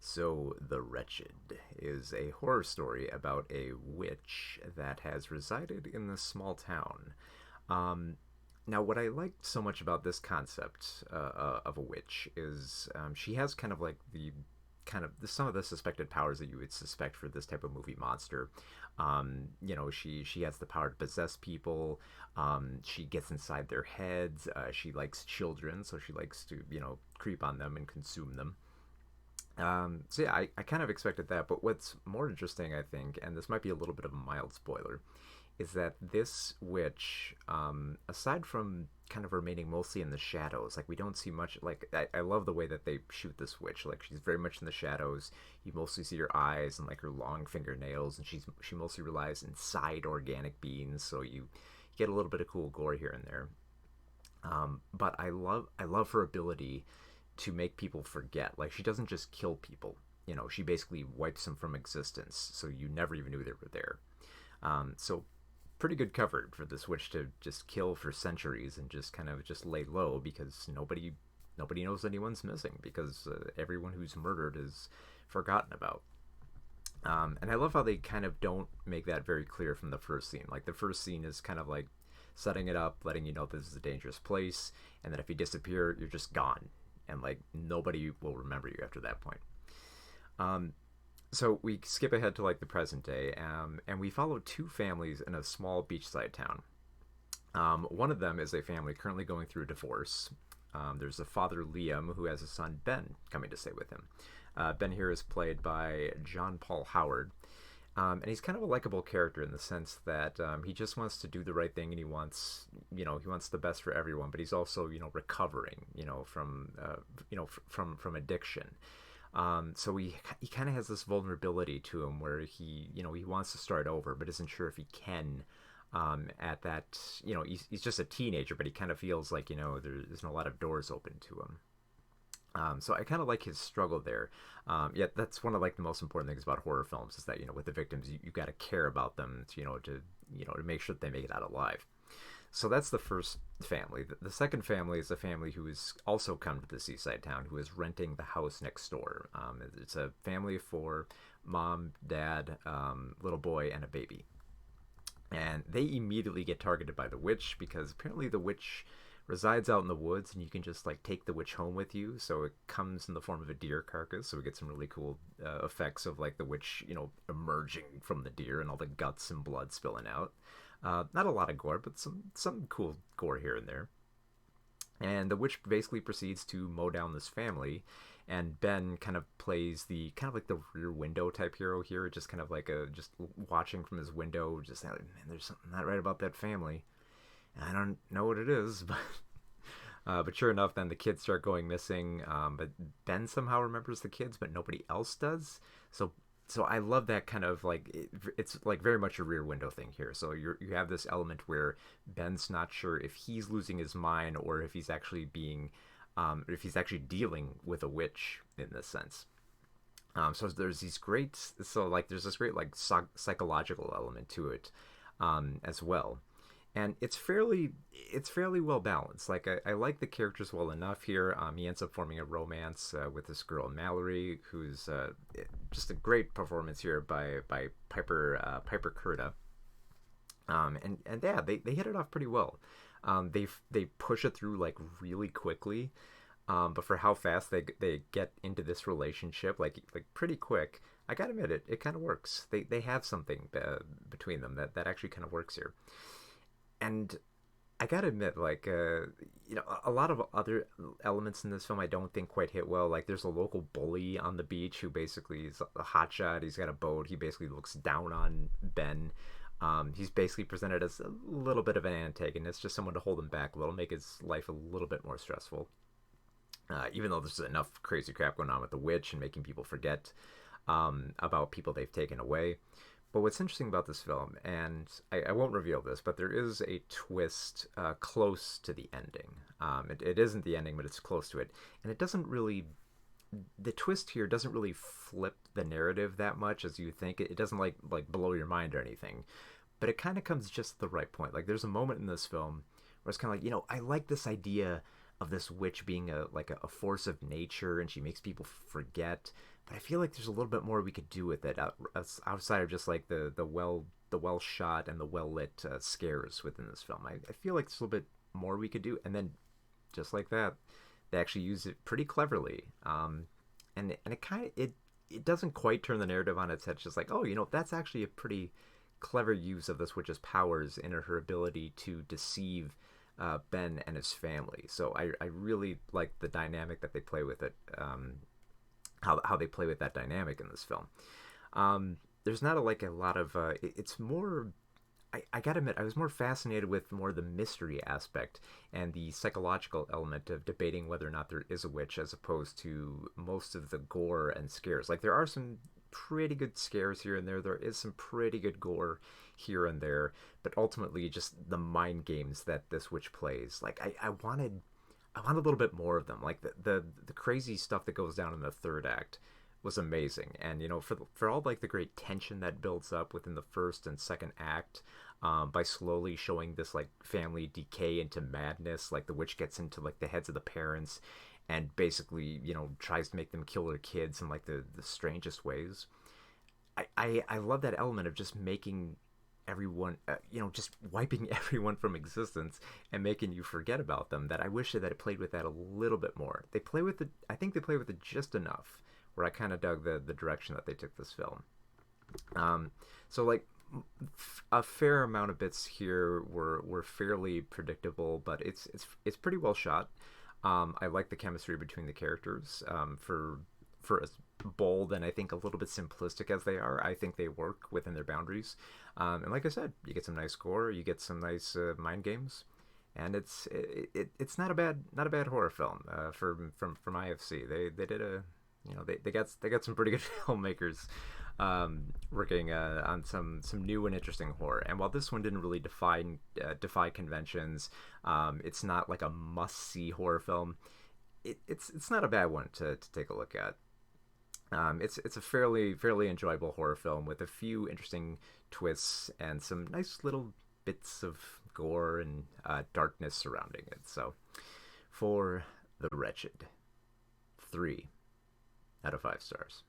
So, The Wretched is a horror story about a witch that has resided in this small town. Um, Now, what I liked so much about this concept of a witch is she has kind of like some of the suspected powers that you would suspect for this type of movie monster. She has the power to possess people. She gets inside their heads. She likes children, so she likes to creep on them and consume them. So yeah, I kind of expected that, but what's more interesting, I think, and this might be a little bit of a mild spoiler, is that this witch, aside from kind of remaining mostly in the shadows, like we don't see much. Like I love the way that they shoot this witch. Like she's very much in the shadows. You mostly see her eyes and like her long fingernails, and she mostly relies inside organic beings. So you get a little bit of cool gore here and there. But I love her ability to make people forget. Like she doesn't just kill people. She basically wipes them from existence, so you never even knew they were there. So pretty good cover for this witch to just kill for centuries and just kind of just lay low because nobody knows anyone's missing because everyone who's murdered is forgotten about. And I love how they kind of don't make that very clear from the first scene. Like the first scene is kind of like setting it up, letting you know this is a dangerous place, and that if you disappear, you're just gone, and like nobody will remember you after that point. Um, so we skip ahead to like the present day, and we follow two families in a small beachside town. One of them is a family currently going through a divorce. There's a father, Liam, who has a son, Ben, coming to stay with him. Ben here is played by John Paul Howard. And he's kind of a likable character in the sense that he just wants to do the right thing and he wants the best for everyone, but he's also, recovering, from addiction. So he kind of has this vulnerability to him where he wants to start over, but isn't sure if he can. At that, he's just a teenager, but he kind of feels like there's not a lot of doors open to him. So I kind of like his struggle there. Yet that's one of like the most important things about horror films is that with the victims you got to care about them to make sure that they make it out alive. So that's the first family. The second family is a family who has also come to the seaside town who is renting the house next door. It's a family of four: mom, dad, little boy, and a baby. And they immediately get targeted by the witch because apparently the witch resides out in the woods and you can just like take the witch home with you. So it comes in the form of a deer carcass, so we get some really cool effects of like the witch emerging from the deer and all the guts and blood spilling out. Not a lot of gore, but some cool gore here and there. And the witch basically proceeds to mow down this family, and Ben kind of plays the kind of like the rear window type hero here, just kind of like a just watching from his window, just like, man, there's something not right about that family. I don't know what it is, but sure enough, then the kids start going missing. But Ben somehow remembers the kids, but nobody else does. So I love that kind of like it's like very much a rear window thing here. So you have this element where Ben's not sure if he's losing his mind or if he's actually if he's actually dealing with a witch in this sense. So there's this great like psychological element to it as well, and it's fairly well balanced. Like I like the characters well enough here. He ends up forming a romance with this girl Mallory, who's just a great performance here by Piper Curda. And yeah, they hit it off pretty well. They push it through like really quickly. But for how fast they get into this relationship, like pretty quick, I gotta admit it kind of works. They have something between them that actually kind of works here. And I gotta admit, like, a lot of other elements in this film I don't think quite hit well. Like, there's a local bully on the beach who basically is a hotshot. He's got a boat. He basically looks down on Ben. He's basically presented as a little bit of an antagonist, just someone to hold him back a little, make his life a little bit more stressful. Even though there's enough crazy crap going on with the witch and making people forget about people they've taken away. But what's interesting about this film, and I won't reveal this, but there is a twist close to the ending. It isn't the ending, but it's close to it. And it doesn't really, the twist here doesn't really flip the narrative that much as you think. It doesn't like blow your mind or anything. But it kind of comes just at the right point. Like there's a moment in this film where it's kind of like, I like this idea of this witch being a force of nature and she makes people forget, but I feel like there's a little bit more we could do with it outside of just like the well shot and the well lit scares within this film. I feel like there's a little bit more we could do, and then just like that, they actually use it pretty cleverly. And it kind of it doesn't quite turn the narrative on its head. It's just like, oh, that's actually a pretty clever use of this witch's powers and her ability to deceive Ben and his family. So I really like the dynamic that they play with it. How they play with that dynamic in this film. There's not like a lot of it's more. I gotta admit, I was more fascinated with more the mystery aspect and the psychological element of debating whether or not there is a witch, as opposed to most of the gore and scares. Like, there are some pretty good scares here and there. There is some pretty good gore here and there, but ultimately, just the mind games that this witch plays. Like, I wanted a little bit more of them. Like the crazy stuff that goes down in the third act was amazing, and for all like the great tension that builds up within the first and second act, by slowly showing this like family decay into madness. Like, the witch gets into like the heads of the parents, and basically tries to make them kill their kids in like the strangest ways. I love that element of just making everyone, just wiping everyone from existence and making you forget about them. That I wish that it played with that a little bit more. They play with it. I think they play with it just enough where I kind of dug the direction that they took this film. So like a fair amount of bits here were fairly predictable, but it's pretty well shot. I like the chemistry between the characters. For as bold and I think a little bit simplistic as they are, I think they work within their boundaries. And like I said, you get some nice gore, you get some nice mind games, and it's not a bad horror film from IFC. They did a they got some pretty good filmmakers working on some new and interesting horror. And while this one didn't really defy conventions, it's not like a must see horror film. It's not a bad one to take a look at. It's a fairly enjoyable horror film with a few interesting twists and some nice little bits of gore and darkness surrounding it. So, for The Wretched, 3 out of 5 stars.